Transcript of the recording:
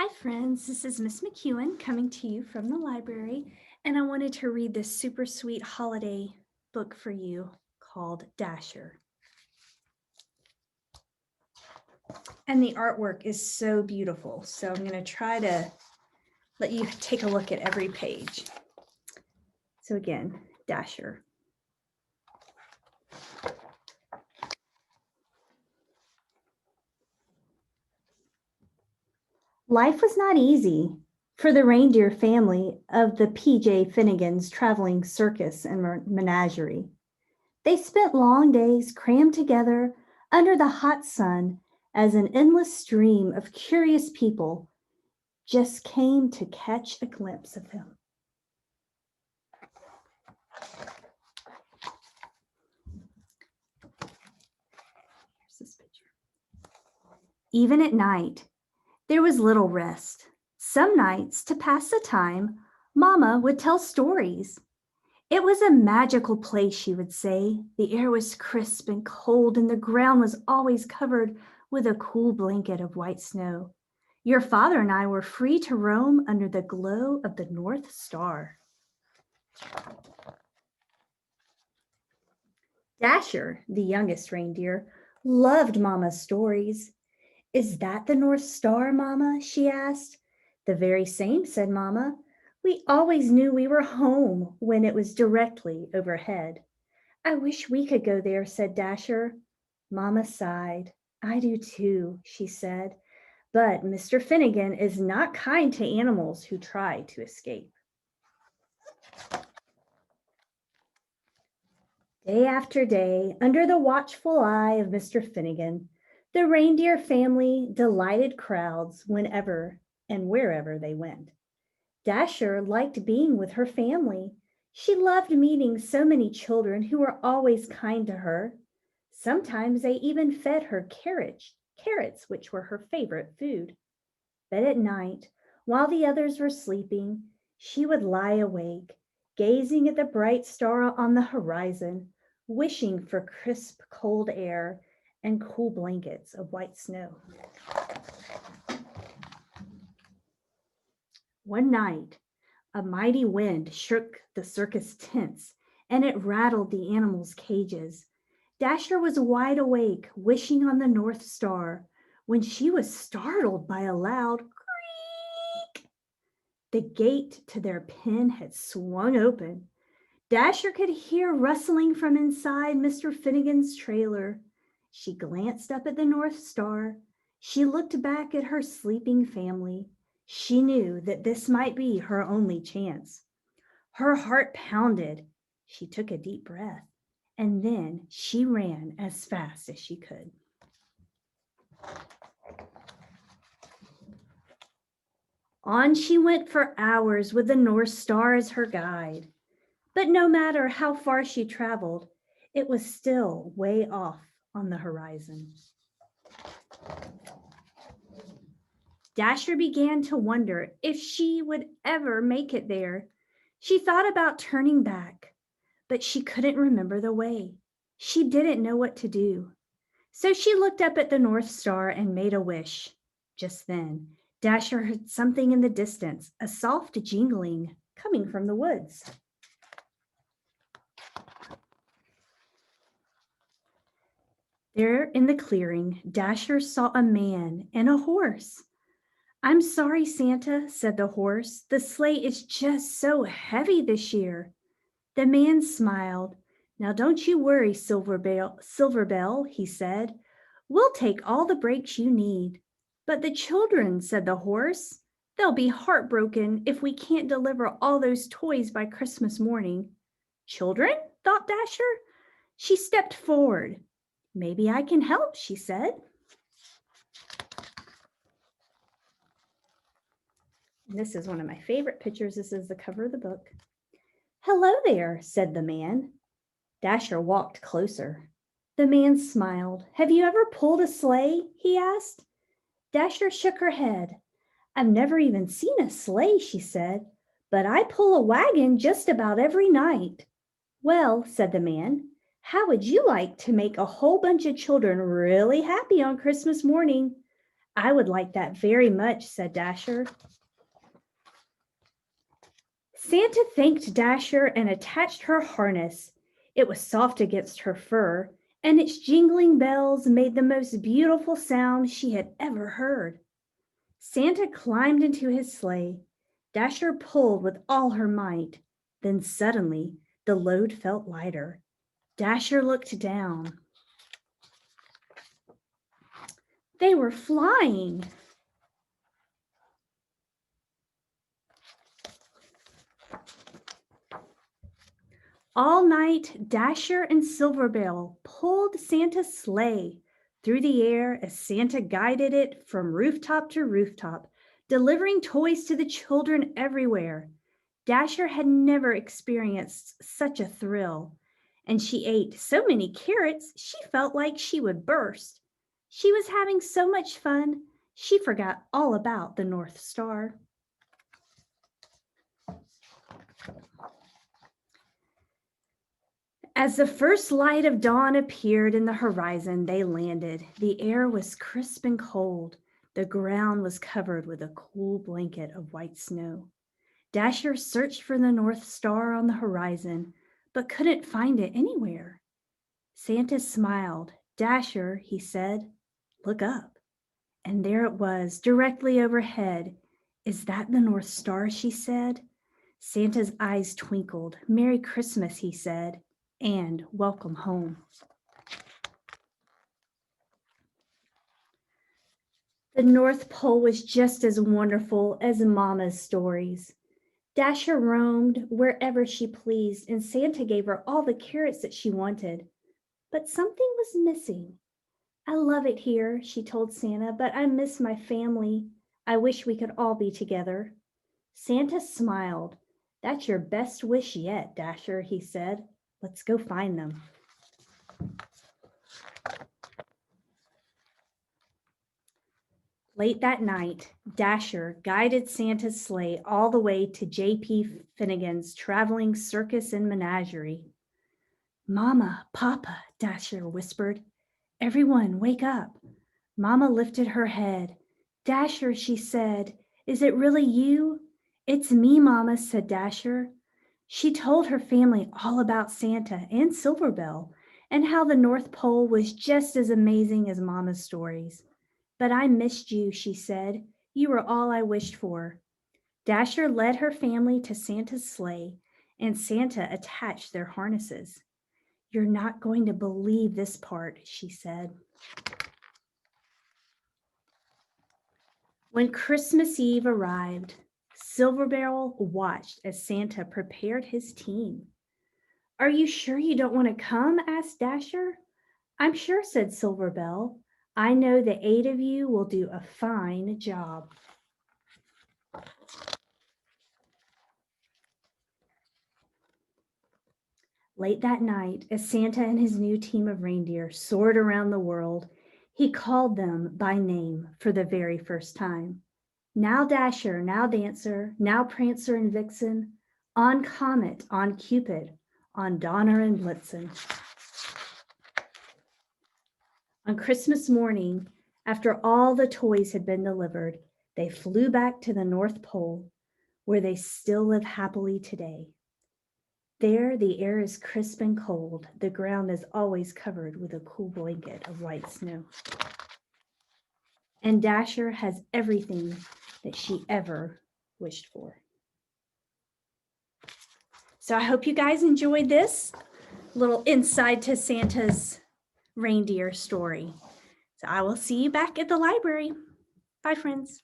Hi friends, this is Miss McEwen coming to you from the library, and I wanted to read this super sweet holiday book for you called Dasher. And the artwork is so beautiful, so I'm going to try to let you take a look at every page. So again, Dasher. Life was not easy for the reindeer family of the P.J. Finnegan's traveling circus and menagerie. They spent long days crammed together under the hot sun as an endless stream of curious people just came to catch a glimpse of them. Here's this picture. Even at night, there was little rest. Some nights, to pass the time, Mama would tell stories. It was a magical place, she would say. The air was crisp and cold, and the ground was always covered with a cool blanket of white snow. Your father and I were free to roam under the glow of the North Star. Dasher, the youngest reindeer, loved Mama's stories. Is that the North Star, Mama? She asked. The very same, said Mama. We always knew we were home when it was directly overhead. I wish we could go there, said Dasher. Mama sighed. I do too, she said. But Mr. Finnegan is not kind to animals who try to escape. Day after day, under the watchful eye of Mr. Finnegan, the reindeer family delighted crowds whenever and wherever they went. Dasher liked being with her family. She loved meeting so many children who were always kind to her. Sometimes they even fed her carrots, which were her favorite food. But at night, while the others were sleeping, she would lie awake, gazing at the bright star on the horizon, wishing for crisp, cold air and cool blankets of white snow. One night, a mighty wind shook the circus tents, and it rattled the animals' cages. Dasher was wide awake, wishing on the North Star, when she was startled by a loud creak. The gate to their pen had swung open. Dasher could hear rustling from inside Mr. Finnegan's trailer. She glanced up at the North Star. She looked back at her sleeping family. She knew that this might be her only chance. Her heart pounded. She took a deep breath, and then she ran as fast as she could. On she went for hours with the North Star as her guide. But no matter how far she traveled, it was still way off on the horizon. Dasher began to wonder if she would ever make it there. She thought about turning back, but she couldn't remember the way. She didn't know what to do. So she looked up at the North Star and made a wish. Just then, Dasher heard something in the distance, a soft jingling coming from the woods. There in the clearing, Dasher saw a man and a horse. I'm sorry, Santa, said the horse. The sleigh is just so heavy this year. The man smiled. Now don't you worry, Silver Bell, he said. We'll take all the breaks you need. But the children, said the horse, they'll be heartbroken if we can't deliver all those toys by Christmas morning. Children? Thought Dasher. She stepped forward. Maybe I can help, she said. And this is one of my favorite pictures. This is the cover of the book. Hello there, said the man. Dasher walked closer. The man smiled. Have you ever pulled a sleigh? He asked. Dasher shook her head. I've never even seen a sleigh, she said, but I pull a wagon just about every night. Well, said the man, how would you like to make a whole bunch of children really happy on Christmas morning? I would like that very much, said Dasher. Santa thanked Dasher and attached her harness. It was soft against her fur, and its jingling bells made the most beautiful sound she had ever heard. Santa climbed into his sleigh. Dasher pulled with all her might. Then suddenly the load felt lighter. Dasher looked down. They were flying. All night, Dasher and Silverbell pulled Santa's sleigh through the air as Santa guided it from rooftop to rooftop, delivering toys to the children everywhere. Dasher had never experienced such a thrill, and she ate so many carrots she felt like she would burst. She was having so much fun, she forgot all about the North Star. As the first light of dawn appeared in the horizon, they landed. The air was crisp and cold. The ground was covered with a cool blanket of white snow. Dasher searched for the North Star on the horizon, but couldn't find it anywhere. Santa smiled. Dasher, he said, look up. And there it was, directly overhead. Is that the North Star, she said. Santa's eyes twinkled. Merry Christmas, he said, and welcome home. The North Pole was just as wonderful as Mama's stories. Dasher roamed wherever she pleased, and Santa gave her all the carrots that she wanted. But something was missing. I love it here, she told Santa, but I miss my family. I wish we could all be together. Santa smiled. That's your best wish yet, Dasher, he said. Let's go find them. Late that night, Dasher guided Santa's sleigh all the way to J.P. Finnegan's traveling circus and menagerie. Mama, Papa, Dasher whispered. Everyone, wake up. Mama lifted her head. Dasher, she said, is it really you? It's me, Mama, said Dasher. She told her family all about Santa and Silverbell and how the North Pole was just as amazing as Mama's stories. But I missed you, she said. You were all I wished for. Dasher led her family to Santa's sleigh, and Santa attached their harnesses. You're not going to believe this part, she said. When Christmas Eve arrived, Silverbell watched as Santa prepared his team. Are you sure you don't want to come? Asked Dasher. I'm sure, said Silverbell. I know the 8 of you will do a fine job. Late that night, as Santa and his new team of reindeer soared around the world, he called them by name for the very first time. Now Dasher, now Dancer, now Prancer and Vixen, on Comet, on Cupid, on Donner and Blitzen. On Christmas morning, after all the toys had been delivered, they flew back to the North Pole, where they still live happily today. There, the air is crisp and cold. The ground is always covered with a cool blanket of white snow. And Dasher has everything that she ever wished for. So I hope you guys enjoyed this little insight to Santa's reindeer story. So I will see you back at the library. Bye, friends.